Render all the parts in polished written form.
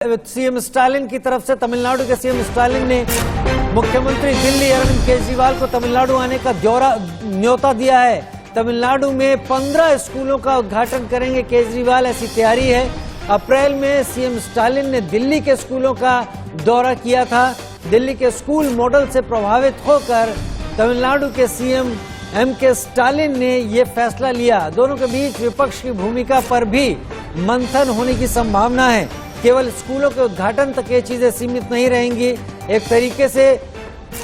CM Stalin की तरफ से तमिलनाडु के सीएम स्टालिन ने मुख्यमंत्री दिल्ली अरविंद केजरीवाल को तमिलनाडु आने का न्योता दिया है। तमिलनाडु में 15 स्कूलों का उद्घाटन करेंगे केजरीवाल, ऐसी तैयारी है। अप्रैल में सीएम स्टालिन ने दिल्ली के स्कूलों का दौरा किया था। दिल्ली के स्कूल मॉडल से प्रभावित होकर तमिलनाडु के सीएम एम.के. स्टालिन ने ये फैसला लिया। दोनों के बीच विपक्ष की भूमिका पर भी मंथन होने की संभावना है। केवल स्कूलों के उद्घाटन तक ये चीजें सीमित नहीं रहेंगी। एक तरीके से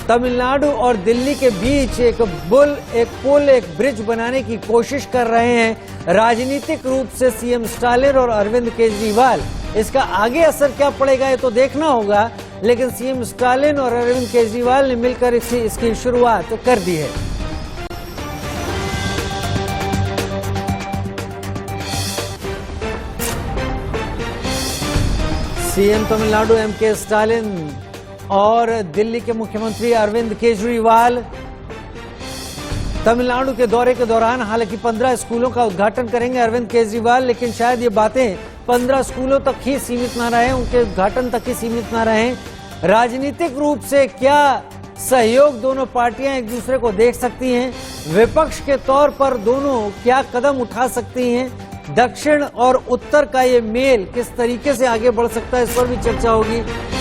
तमिलनाडु और दिल्ली के बीच एक पुल, एक ब्रिज बनाने की कोशिश कर रहे हैं राजनीतिक रूप से सीएम स्टालिन और अरविंद केजरीवाल। इसका आगे असर क्या पड़ेगा ये तो देखना होगा, लेकिन सीएम स्टालिन और अरविंद केजरीवाल ने मिलकर इसकी शुरुआत कर दी है। CM Tamil Nadu MK. स्टालिन और दिल्ली के मुख्यमंत्री अरविंद केजरीवाल तमिलनाडु के दौरे के दौरान हालांकि 15 स्कूलों का उद्घाटन करेंगे अरविंद केजरीवाल, लेकिन शायद ये बातें 15 स्कूलों तक ही सीमित ना रहें, उनके उद्घाटन तक ही सीमित ना रहें। राजनीतिक रूप से क्या सहयोग दोनों पार्टियां एक दूसरे को देख सकती हैं, विपक्ष के तौर पर दोनों क्या कदम उठा सकती हैं, दक्षिण और उत्तर का ये मेल किस तरीके से आगे बढ़ सकता है, इस पर भी चर्चा होगी।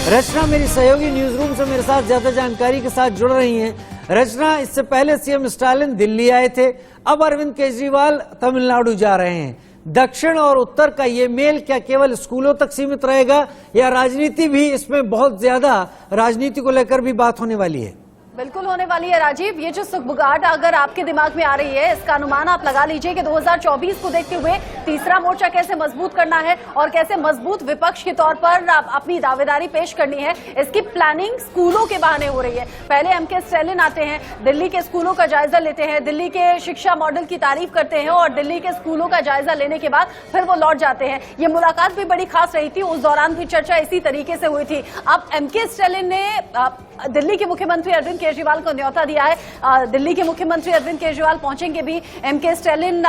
रचना मेरी सहयोगी न्यूज रूम से मेरे साथ ज्यादा जानकारी के साथ जुड़ रही हैं। रचना, इससे पहले सीएम स्टालिन दिल्ली आए थे, अब अरविंद केजरीवाल तमिलनाडु जा रहे हैं। दक्षिण और उत्तर का ये मेल क्या केवल स्कूलों तक सीमित रहेगा या राजनीति भी इसमें बहुत ज्यादा राजनीति को लेकर भी बात होने वाली है? बिल्कुल होने वाली है राजीव। ये जो सुगबुगाहट अगर आपके दिमाग में आ रही है, इसका अनुमान आप लगा लीजिए कि 2024 को देखते हुए तीसरा मोर्चा कैसे मजबूत करना है और कैसे मजबूत विपक्ष के तौर पर अपनी दावेदारी पेश करनी है, इसकी प्लानिंग स्कूलों के बहाने हो रही है। पहले एम.के. स्टालिन आते हैं, दिल्ली के स्कूलों का जायजा लेते हैं, दिल्ली के शिक्षा मॉडल की तारीफ करते हैं और दिल्ली के स्कूलों का जायजा लेने के बाद फिर वो लौट जाते हैं। ये मुलाकात भी बड़ी खास रही थी, उस दौरान भी चर्चा इसी तरीके से हुई थी। अब एम.के. स्टालिन ने दिल्ली के मुख्यमंत्री अरविंद केजरीवाल को न्योता दिया है। दिल्ली के मुख्यमंत्री अरविंद केजरीवाल पहुंचेंगे भी, एम.के. स्टालिन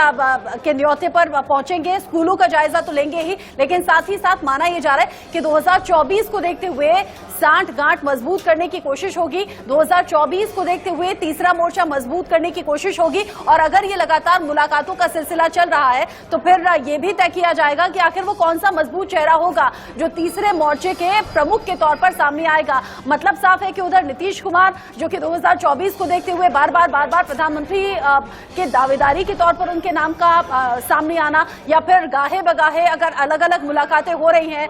के न्योते पर पहुंचेंगे, स्कूलों का जायजा तो लेंगे ही, लेकिन साथ ही साथ माना यह जा रहा है कि 2024 को देखते हुए सांठगांठ मजबूत करने की कोशिश होगी। 2024 को देखते हुए तीसरा मोर्चा मजबूत करने की कोशिश होगी और अगर ये लगातार मुलाकातों का सिलसिला चल रहा है तो फिर ये भी तय किया जाएगा कि आखिर वो कौन सा मजबूत चेहरा होगा जो तीसरे मोर्चे के प्रमुख के तौर पर सामने आएगा। मतलब साफ है कि उधर नीतीश कुमार, जो कि 2024 को देखते हुए बार बार प्रधानमंत्री के दावेदारी के तौर पर उनके नाम का सामने आना, या फिर गाहे बगाहे अगर अलग अलग मुलाकातें हो रही हैं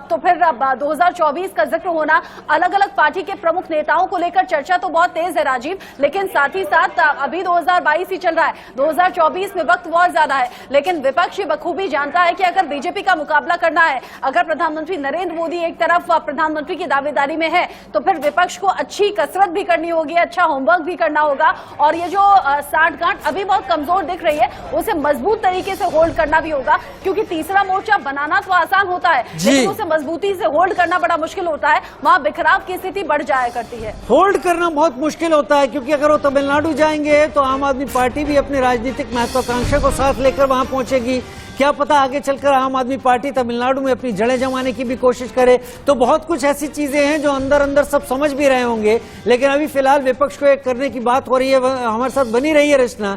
तो फिर 2024 का जिक्र होना। अलग अलग पार्टी के प्रमुख नेताओं को लेकर चर्चा तो बहुत तेज है राजीव, लेकिन साथ ही साथ अभी 2022 ही चल रहा है, 2024 में वक्त बहुत ज्यादा है। लेकिन विपक्ष बखूबी जानता है कि अगर बीजेपी का मुकाबला करना है, अगर प्रधानमंत्री नरेंद्र मोदी एक तरफ प्रधानमंत्री की दावेदारी में है तो फिर विपक्ष को अच्छी कसरत भी करनी होगी, अच्छा होमवर्क भी करना होगा और ये जो सांठगांठ अभी बहुत कमजोर दिख रही है उसे मजबूत तरीके से होल्ड करना भी होगा, क्योंकि तीसरा मोर्चा बनाना तो आसान होता है लेकिन उसे मजबूती से होल्ड करना बड़ा मुश्किल होता है। वहां बिखराव की स्थिति बढ़ जाया करती है। होल्ड करना बहुत मुश्किल होता है क्योंकि अगर वो तमिलनाडु जाएंगे तो आम आदमी पार्टी भी अपनी राजनीतिक महत्वाकांक्षा को साथ लेकर वहां पहुंचेगी। क्या पता आगे चलकर आम आदमी पार्टी तमिलनाडु में अपनी जड़ें जमाने की भी कोशिश करे। तो बहुत कुछ ऐसी चीजें हैं जो अंदर अंदर सब समझ भी रहे होंगे, लेकिन अभी फिलहाल विपक्ष को एक करने की बात हो रही है। हमारे साथ बनी रही है रचना।